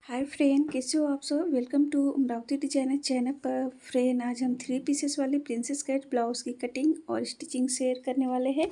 Hi friend, कैसे हो आप सब। Welcome to Amravati designer channel पर। फ्रेंड, आज हम 3 पीसेस वाली प्रिंसेस कट ब्लाउज़ की कटिंग और स्टिचिंग शेयर करने वाले हैं।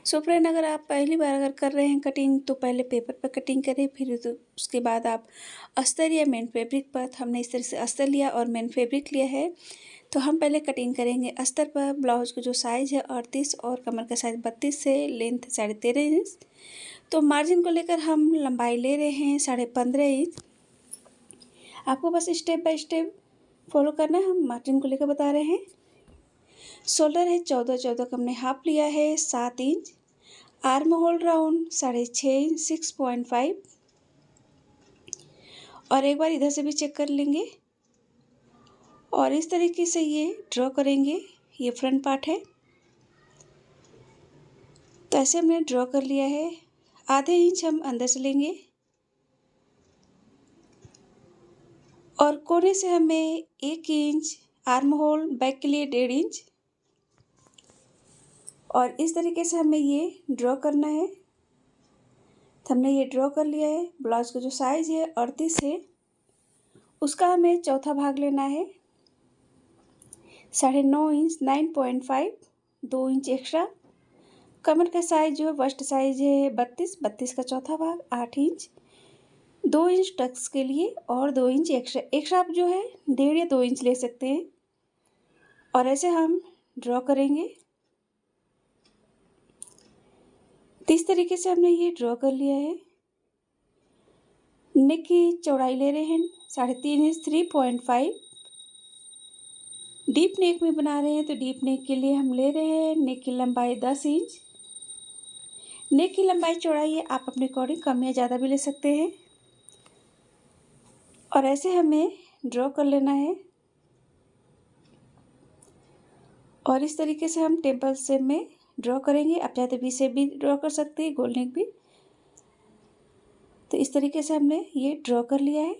सो फ्रेंड, अगर आप पहली बार कर रहे हैं कटिंग तो पहले पेपर पर कटिंग करें, फिर तो उसके बाद आप अस्तर या मेन फैब्रिक पर। हमने इस तरह से अस्तर लिया और मेन फैब्रिक लिया है। तो हम पहले कटिंग करेंगे अस्तर पर। ब्लाउज़ का जो साइज़ है 38 और कमर का साइज़ 32 से लेंथ 13.5 इंच। तो मार्जिन को लेकर हम लंबाई ले रहे हैं 15.5 इंच। आपको बस स्टेप बाय स्टेप फॉलो करना है। हम मार्जिन को लेकर बता रहे हैं। शोल्डर है 14 का, हमने हाफ लिया है 7 inch. Arm hole round 6.5 inch 6.5। और एक बार इधर से भी चेक कर लेंगे और इस तरीके से ये ड्रॉ करेंगे। ये फ्रंट पार्ट है, तो ऐसे हमने ड्रॉ कर लिया है। आधे इंच हम अंदर से लेंगे और कोने से हमें 1 इंच आर्म होल बैक के लिए 1.5 इंच। और इस तरीके से हमें ये ड्रॉ करना है। तो हमने ये ड्रॉ कर लिया है। ब्लाउज का जो साइज़ है 38 है, उसका हमें चौथा भाग लेना है 9.5 इंच 9.5, 2 इंच एक्स्ट्रा। कमर का साइज जो है फर्स्ट साइज है 32 का चौथा भाग 8 इंच। 2 इंच टक्स के लिए और 2 इंच एक्स्ट्रा आप जो है 1.5 या 2 इंच ले सकते हैं। और ऐसे हम ड्रॉ करेंगे। तो इस तरीके से हमने ये ड्रॉ कर लिया है। नेक की चौड़ाई ले रहे हैं 3.5 इंच 3.5। डीप नेक में बना रहे हैं तो डीप नेक के लिए हम ले रहे हैं नेक की लंबाई 10 इंच। नेक की लंबाई चौड़ाई है, आप अपने अकॉर्डिंग कम या ज़्यादा भी ले सकते हैं। और ऐसे हमें ड्रॉ कर लेना है। और इस तरीके से हम टेम्पल शेप में ड्रॉ करेंगे। आप चाहे तो वी शेप भी ड्रॉ कर सकते हैं, गोल नेक भी। तो इस तरीके से हमने ये ड्रॉ कर लिया है।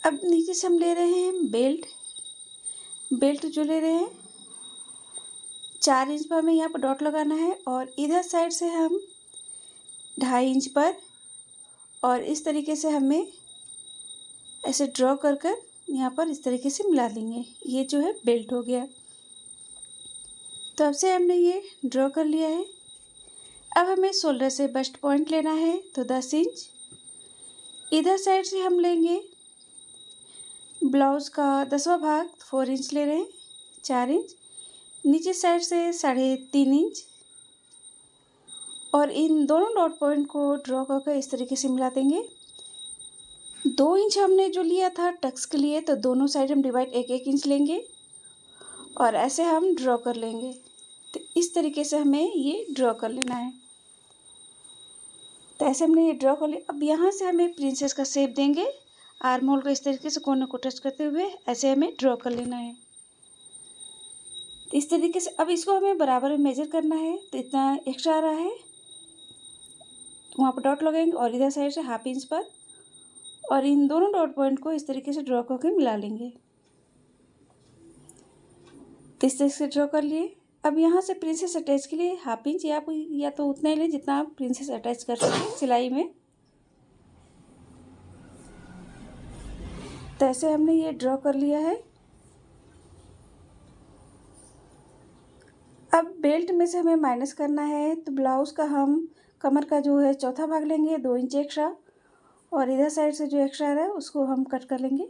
अब नीचे से हम ले रहे हैं बेल्ट जो ले रहे हैं 4 इंच पर हमें यहाँ पर डॉट लगाना है और इधर साइड से हम 2.5 इंच पर। और इस तरीके से हमें ऐसे ड्रॉ कर यहाँ पर इस तरीके से मिला लेंगे। ये जो है बेल्ट हो गया। तो अब से हमने ये ड्रॉ कर लिया है। अब हमें शोल्डर से बस्ट पॉइंट लेना है तो 10 इंच। इधर साइड से हम लेंगे ब्लाउज़ का 10वां भाग 4 इंच ले रहे हैं 4 इंच। नीचे साइड से 3.5 इंच। और इन दोनों डॉट पॉइंट को ड्रॉ करके इस तरीके से मिला देंगे। 2 इंच हमने जो लिया था टक्स के लिए, तो दोनों साइड हम डिवाइड 1-1 इंच लेंगे और ऐसे हम ड्रॉ कर लेंगे। तो इस तरीके से हमें ये ड्रॉ कर लेना है। तो ऐसे हमने ये ड्रॉ कर लिया। अब यहाँ से हमें प्रिंसेस का शेप देंगे। आर्म होल को इस तरीके से कोने को टच करते हुए ऐसे हमें ड्रॉ कर लेना है। तो इस तरीके से अब इसको हमें बराबर में मेजर करना है। तो इतना एक्स्ट्रा आ रहा है तो वहाँ पर डॉट लगाएंगे और इधर साइड से 1/2 इंच पर। और इन दोनों डॉट पॉइंट को इस तरीके से ड्रॉ करके मिला लेंगे। तो इस तरीके से ड्रॉ कर लिए। अब यहाँ से प्रिंसेस अटैच के लिए 1/2 इंच या तो उतना ही लें जितना आप प्रिंसेस अटैच कर सकें सिलाई में। तो ऐसे हमने ये ड्रॉ कर लिया है। अब बेल्ट में से हमें माइनस करना है। तो ब्लाउज़ का हम कमर का जो है चौथा भाग लेंगे 2 इंच एक्स्ट्रा। और इधर साइड से जो एक्स्ट्रा आ रहा है उसको हम कट कर लेंगे।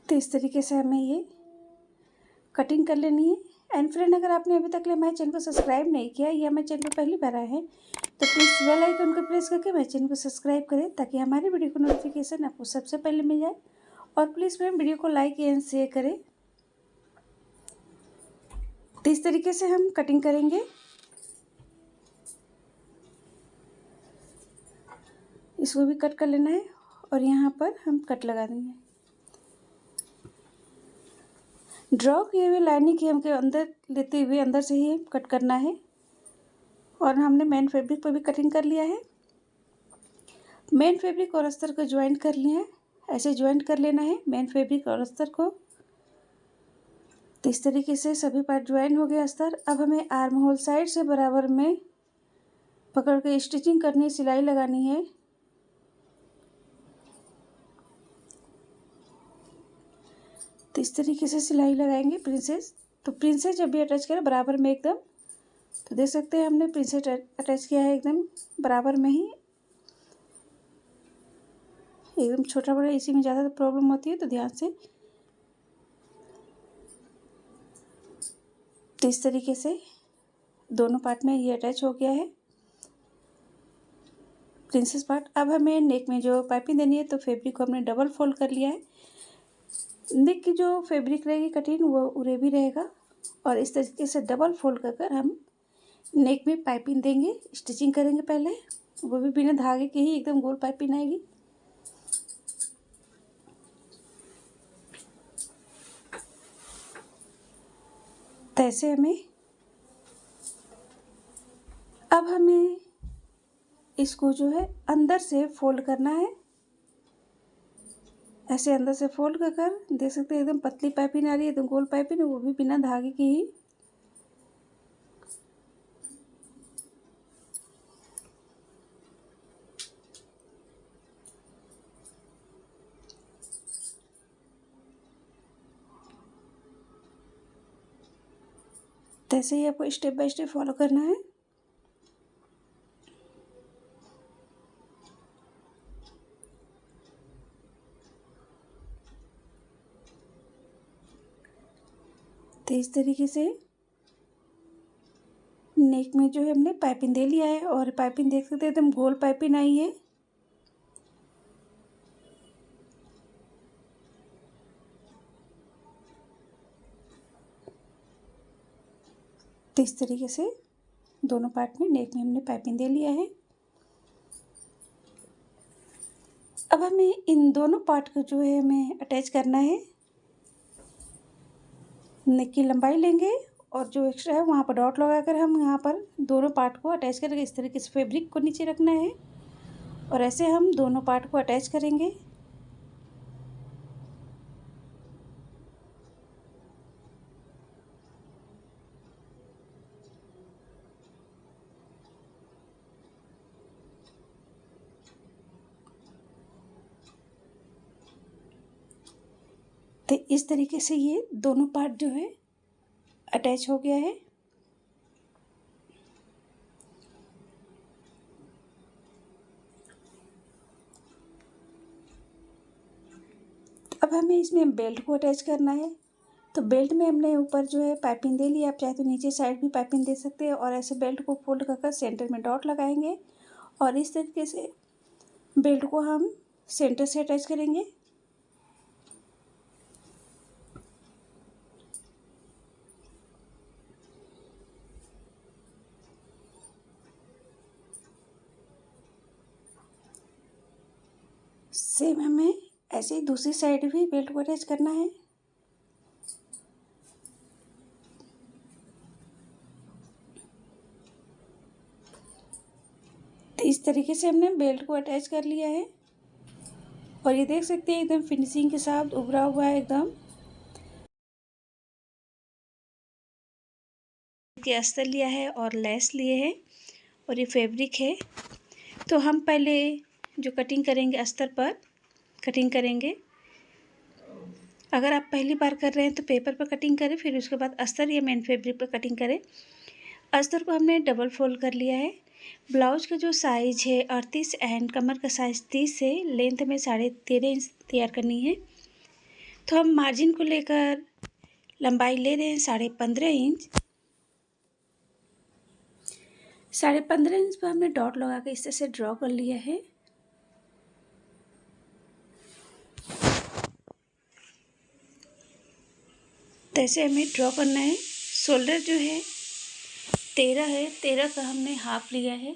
तो इस तरीके से हमें ये कटिंग कर लेनी है। एंड फ्रेंड, अगर आपने अभी तक हमारे चैनल को सब्सक्राइब नहीं किया या हमारे चैनल पर पहली बार आए हैं तो प्लीज़ बेल आइकन को प्रेस करके हमारे चैनल को सब्सक्राइब करें ताकि हमारी वीडियो को नोटिफिकेशन आपको सबसे पहले मिल जाए। और प्लीज़ फ्रेंड, वीडियो को लाइक एंड शेयर करें। तो इस तरीके से हम कटिंग करेंगे। इसको भी कट कर लेना है और यहाँ पर हम कट लगा देंगे। ड्रॉ किए हुए लाइनिंग के हमके अंदर लेते हुए अंदर से ही कट करना है। और हमने मेन फैब्रिक पर भी कटिंग कर लिया है। मेन फैब्रिक और अस्तर को ज्वाइंट कर लिया है। ऐसे ज्वाइंट कर लेना है मेन फैब्रिक और अस्तर को। तो इस तरीके से सभी पार्ट ज्वाइन हो गया अस्तर। अब हमें आर्म होल साइड से बराबर में पकड़ के स्टिचिंग करनी है, सिलाई लगानी है। तो इस तरीके से सिलाई लगाएंगे प्रिंसेस। तो प्रिंसेस जब भी अटैच करें बराबर में एकदम, तो देख सकते हैं हमने प्रिंसेस अटैच किया है एकदम बराबर में ही, एकदम छोटा बड़ा इसी में ज़्यादा प्रॉब्लम होती है, तो ध्यान से। तो इस तरीके से दोनों पार्ट में ये अटैच हो गया है प्रिंसेस पार्ट। अब हमें नेक में जो पाइपिंग देनी है, तो फैब्रिक को हमने डबल फोल्ड कर लिया है। नेक की जो फैब्रिक रहेगी कटिंग वो उरे भी रहेगा, और इस तरीके से डबल फोल्ड कर हम नेक में पाइपिंग देंगे, स्टिचिंग करेंगे पहले, वो भी बिना धागे के ही एकदम गोल पाइपिंग आएगी। तो ऐसे अब हमें इसको जो है अंदर से फोल्ड करना है। ऐसे अंदर से फोल्ड कर देख सकते हैं एकदम पतली पाइपिंग आ रही है, एकदम गोल पाइपिंग, वो भी बिना धागे की ही। तो ऐसे ही आपको स्टेप बाय स्टेप फॉलो करना है। तो इस तरीके से नेक में जो है हमने पाइपिंग दे लिया है, और पाइपिंग देख सकते हैं एकदम गोल पाइपिंग आई है। तो इस तरीके से दोनों पार्ट में नेक में हमने पाइपिंग दे लिया है। अब हमें इन दोनों पार्ट को जो है हमें अटैच करना है। नेक की लंबाई लेंगे और जो एक्स्ट्रा है वहाँ पर डॉट लगाकर हम यहाँ पर दोनों पार्ट को अटैच करेंगे। इस तरीके से फैब्रिक को नीचे रखना है और ऐसे हम दोनों पार्ट को अटैच करेंगे। तो इस तरीके से ये दोनों पार्ट जो है अटैच हो गया है। अब हमें इसमें बेल्ट को अटैच करना है। तो बेल्ट में हमने ऊपर जो है पाइपिंग दे ली, आप चाहे तो नीचे साइड भी पाइपिंग दे सकते हैं, और ऐसे बेल्ट को फोल्ड कर सेंटर में डॉट लगाएंगे और इस तरीके से बेल्ट को हम सेंटर से अटैच करेंगे। सेम हमें ऐसे ही दूसरी साइड भी बेल्ट को अटैच करना है। तो इस तरीके से हमने बेल्ट को अटैच कर लिया है, और ये देख सकते हैं एकदम फिनिशिंग के साथ उभरा हुआ है एकदम। के अस्तर लिया है और लेस लिए हैं, और ये फैब्रिक है। तो हम पहले जो कटिंग करेंगे अस्तर पर कटिंग करेंगे। अगर आप पहली बार कर रहे हैं तो पेपर पर कटिंग करें, फिर उसके बाद अस्तर या मेन फैब्रिक पर कटिंग करें। अस्तर को हमने डबल फोल्ड कर लिया है। ब्लाउज का जो साइज है 38 एंड कमर का साइज 30 है, लेंथ में 13.5 इंच तैयार करनी है। तो हम मार्जिन को लेकर लंबाई ले रहे हैं 15.5 इंच। 15.5 इंच पर हमने डॉट लगा के इस तरह से ड्रॉ कर लिया है। तो ऐसे हमें ड्रॉ करना है। शोल्डर जो है 13 है, 13 का हमने हाफ लिया है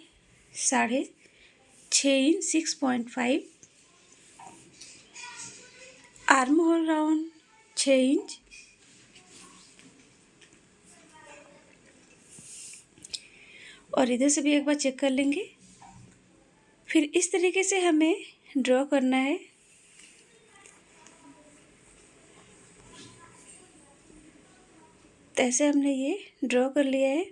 6.5 inch 6.5। Arm hole round 6 inch. और इधर से भी एक बार चेक कर लेंगे। फिर इस तरीके से हमें ड्रॉ करना है। ऐसे हमने ये ड्रॉ कर लिया है।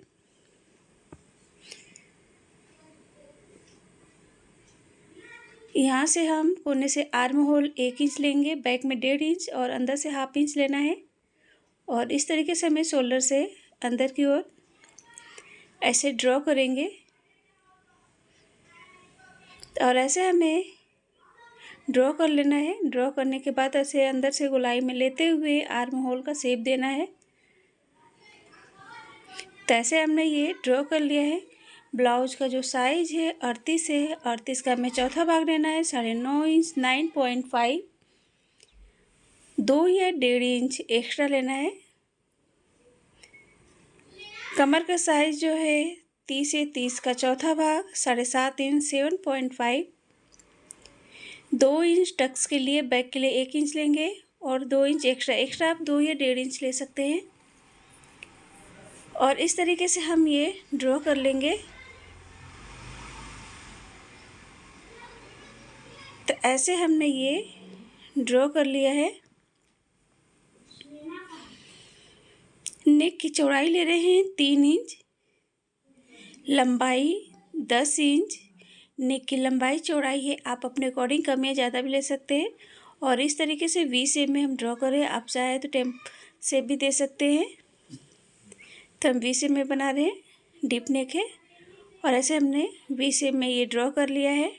यहाँ से हम कोने से आर्म होल 1 इंच लेंगे, बैक में 1.5 इंच और अंदर से 1/2 इंच लेना है। और इस तरीके से हमें शोल्डर से अंदर की ओर ऐसे ड्रॉ करेंगे। और ऐसे हमें ड्रॉ कर लेना है। ड्रॉ करने के बाद ऐसे अंदर से गोलाई में लेते हुए आर्म होल का शेप देना है। तो ऐसे हमने ये ड्रॉ कर लिया है। ब्लाउज का जो साइज है 38 है, 38 का हमें चौथा भाग लेना है 9.5 इंच, 9.5, 2 या 1.5 इंच एक्स्ट्रा लेना है। कमर का साइज जो है 30 है, 30 का चौथा भाग 7.5 इंच, 7.5, 2 इंच टक्स के लिए, बैक के लिए 1 इंच लेंगे और 2 इंच एक्स्ट्रा आप 2 या 1.5 इंच ले सकते हैं। और इस तरीके से हम ये ड्रॉ कर लेंगे। तो ऐसे हमने ये ड्रॉ कर लिया है। नेक की चौड़ाई ले रहे हैं 3 इंच, लंबाई 10 इंच। नेक की लंबाई चौड़ाई है, आप अपने अकॉर्डिंग कम या ज़्यादा भी ले सकते हैं। और इस तरीके से वी शेप में हम ड्रॉ करें। आप चाहे तो टेम्प शेप भी दे सकते हैं। तो हम वी शेप में बना रहे हैं, डीप नेक है। और ऐसे हमने वी शेप में ये ड्रॉ कर लिया है।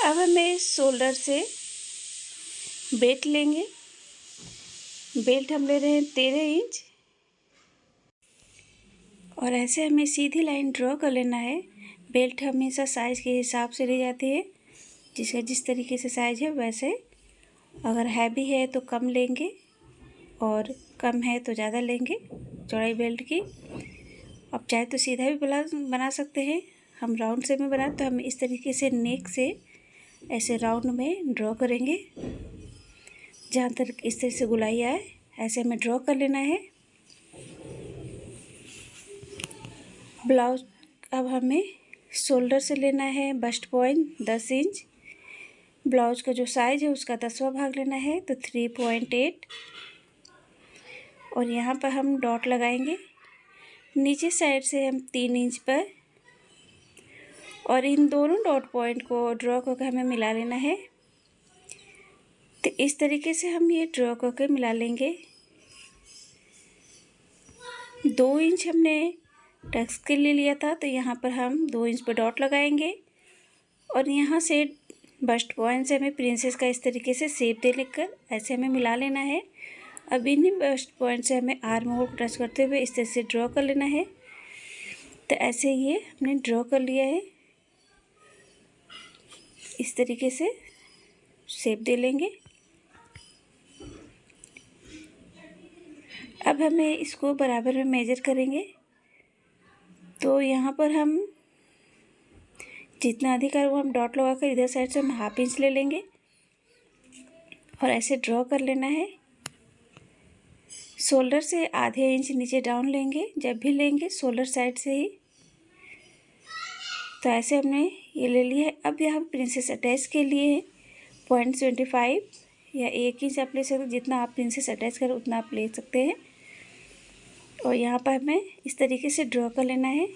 अब हमें शोल्डर से बेल्ट लेंगे। बेल्ट हम ले रहे हैं 13 इंच। और ऐसे हमें सीधी लाइन ड्रॉ कर लेना है। बेल्ट हमेशा साइज़ के हिसाब से ली जाती है, जिसका जिस तरीके से साइज़ है वैसे। अगर हैवी है तो कम लेंगे और कम है तो ज़्यादा लेंगे चौड़ाई बेल्ट की। आप चाहे तो सीधा भी बना सकते हैं। हम राउंड शेप में बना तो हम इस तरीके से नेक से ऐसे राउंड में ड्रॉ करेंगे। जहाँ तक इस तरह से गोलाई आए ऐसे हमें ड्रॉ कर लेना है। ब्लाउज अब हमें शोल्डर से लेना है बस्ट पॉइंट 10 इंच। ब्लाउज का जो साइज है उसका 10वां भाग लेना है, तो 3.8। और यहाँ पर हम डॉट लगाएंगे नीचे साइड से हम 3 इंच पर। और इन दोनों डॉट पॉइंट को ड्रॉ करके हमें मिला लेना है। तो इस तरीके से हम ये ड्रॉ करके मिला लेंगे। 2 इंच हमने टक्स के लिए लिया था, तो यहाँ पर हम 2 इंच पर डॉट लगाएंगे। और यहाँ से बस्ट पॉइंट से हमें प्रिंसेस का इस तरीके से शेप दे लेकर ऐसे हमें मिला लेना है। अब इन्हीं बस्ट पॉइंट से हमें आर्म होल को टच करते हुए इस तरह से ड्रॉ कर लेना है। तो ऐसे ये हमने ड्रॉ कर लिया है। इस तरीके से शेप दे लेंगे। अब हमें इसको बराबर में मेजर करेंगे। तो यहाँ पर हम जितना अधिक है वो हम डॉट लगाकर इधर साइड से हम 1/2 इंच ले लेंगे और ऐसे ड्रॉ कर लेना है। शोल्डर से आधे इंच नीचे डाउन लेंगे, जब भी लेंगे शोल्डर साइड से ही। तो ऐसे हमने ये ले लिया है। अब यहाँ प्रिंसेस अटैच के लिए 0.75 या 1 इंच आप ले सकते हैं। जितना आप प्रिंसेस अटैच करें उतना आप ले सकते हैं। और यहाँ पर हमें इस तरीके से ड्रॉ कर लेना है।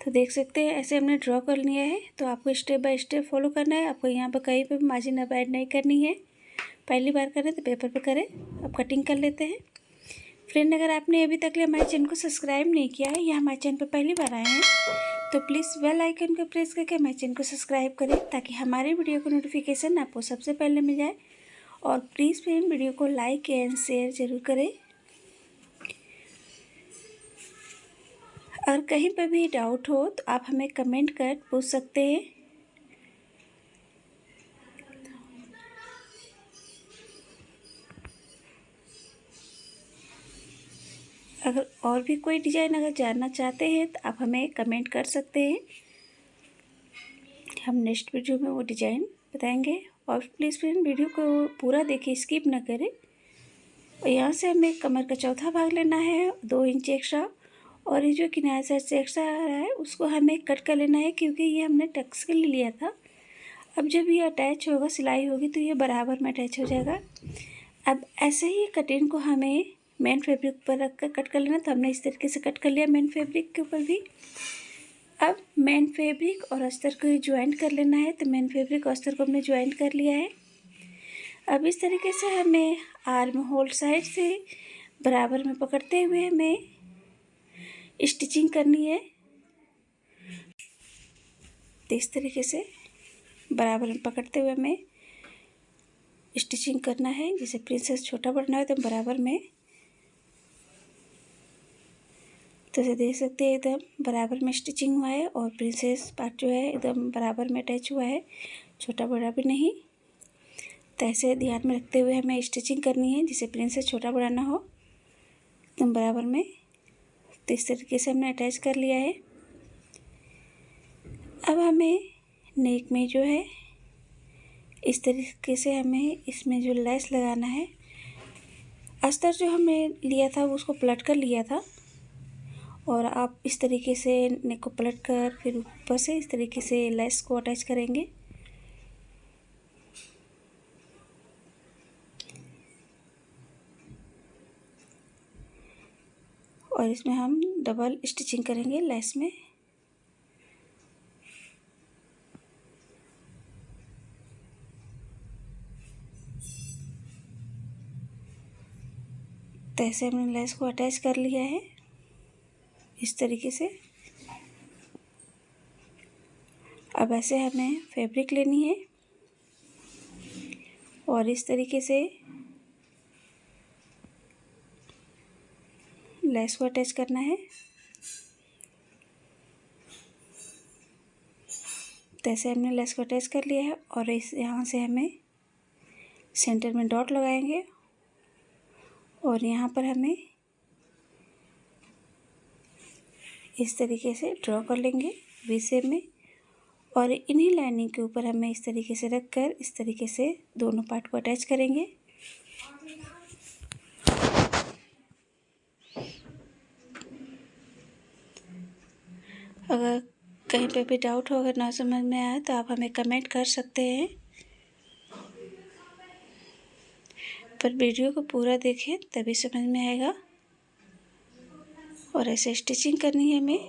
तो देख सकते हैं ऐसे हमने ड्रॉ कर लिया है। तो आपको स्टेप बाय स्टेप फॉलो करना है। आपको यहाँ पर कहीं पर भी मार्जिन अब ऐड नहीं करनी है। पहली बार करें तो पेपर पर करें। अब कटिंग कर लेते हैं। फ्रेंड, अगर आपने अभी तक हमारे चैनल को सब्सक्राइब नहीं किया है या हमारे चैनल पर पहली बार आए हैं तो प्लीज़ बेल आइकन को प्रेस करके हमारे चैनल को सब्सक्राइब करें, ताकि हमारे वीडियो को नोटिफिकेशन आपको सबसे पहले मिल जाए। और प्लीज़ फ्रेंड, वीडियो को लाइक एंड शेयर ज़रूर करें। और कहीं पर भी डाउट हो तो आप हमें कमेंट कर पूछ सकते हैं। अगर और भी कोई डिज़ाइन अगर जानना चाहते हैं तो आप हमें कमेंट कर सकते हैं। हम नेक्स्ट वीडियो में वो डिज़ाइन बताएंगे। और प्लीज़ फ्रेंड, वीडियो को पूरा देखिए, स्किप ना करें। और यहाँ से हमें कमर का चौथा भाग लेना है 2 इंच एक्स्ट्रा। और ये जो किनारे साइड से एक्स्ट्रा आ रहा है उसको हमें कट कर लेना है, क्योंकि ये हमने टक्स के लिए लिया था। अब जब ये अटैच होगा, सिलाई होगी, तो ये बराबर में अटैच हो जाएगा। अब ऐसे ही कटिंग को हमें मेन फैब्रिक पर रख कर कट कर लेना। तो हमने इस तरीके से कट कर लिया मेन फैब्रिक के ऊपर भी। अब मेन फैब्रिक और अस्तर को ज्वाइंट कर लेना है। तो मेन फैब्रिक और अस्तर को हमने ज्वाइंट कर लिया है। अब इस तरीके से हमें आर्म होल साइड से बराबर में पकड़ते हुए हमें स्टिचिंग करनी है। तो इस तरीके से बराबर में पकड़ते हुए हमें स्टिचिंग करना है। जैसे प्रिंसेस छोटा बढ़ना है तो बराबर में, तो जैसे देख सकते हैं एकदम बराबर में स्टिचिंग हुआ है और प्रिंसेस पार्ट जो है एकदम बराबर में अटैच हुआ है, छोटा बड़ा भी नहीं। तो ऐसे ध्यान में रखते हुए हमें स्टिचिंग करनी है जिससे प्रिंसेस छोटा बड़ा ना हो, एकदम बराबर में। तो इस तरीके से हमने अटैच कर लिया है। अब हमें नेक में जो है इस तरीके से हमें इसमें जो लेस लगाना है, अस्तर जो हमने लिया था उसको पलट कर लिया था, और आप इस तरीके से नेक को पलट कर फिर ऊपर से इस तरीके से लेस को अटैच करेंगे। और इसमें हम डबल स्टिचिंग करेंगे लेस में। तो ऐसे हमने लेस को अटैच कर लिया है इस तरीके से। अब ऐसे हमें फैब्रिक लेनी है और इस तरीके से लेस को अटैच करना है। तो ऐसे हमने लेस को अटैच कर लिया है और इस यहाँ से हमें सेंटर में डॉट लगाएंगे और यहाँ पर हमें इस तरीके से ड्रॉ कर लेंगे वी शेप में, और इन्हीं लाइनिंग के ऊपर हमें इस तरीके से रख कर इस तरीके से दोनों पार्ट को अटैच करेंगे। अगर कहीं पे भी डाउट हो, अगर ना समझ में आए तो आप हमें कमेंट कर सकते हैं, पर वीडियो को पूरा देखें तभी समझ में आएगा। और ऐसे स्टिचिंग करनी है हमें।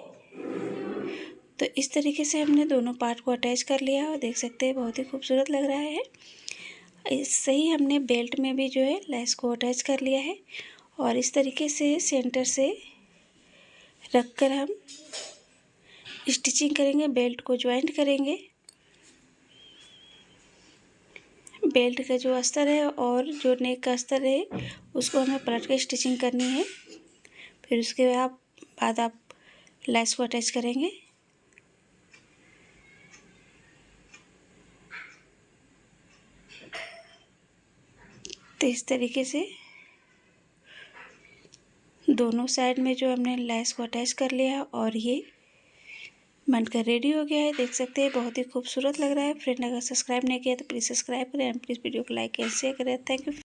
तो इस तरीके से हमने दोनों पार्ट को अटैच कर लिया और देख सकते हैं बहुत ही खूबसूरत लग रहा है। इससे ही हमने बेल्ट में भी जो है लेस को अटैच कर लिया है और इस तरीके से सेंटर से रख कर हम स्टिचिंग करेंगे, बेल्ट को ज्वाइंट करेंगे। बेल्ट का जो अस्तर है और जो नेक का अस्तर है उसको हमें पलट के स्टिचिंग करनी है। फिर उसके बाद आप लेस को अटैच करेंगे। तो इस तरीके से दोनों साइड में जो हमने लेस को अटैच कर लिया है और ये बनकर रेडी हो गया है। देख सकते हैं बहुत ही खूबसूरत लग रहा है। फ्रेंड अगर सब्सक्राइब नहीं किया तो प्लीज़ सब्सक्राइब करें एंड प्लीज़ वीडियो को लाइक एंड शेयर करें। Thank you.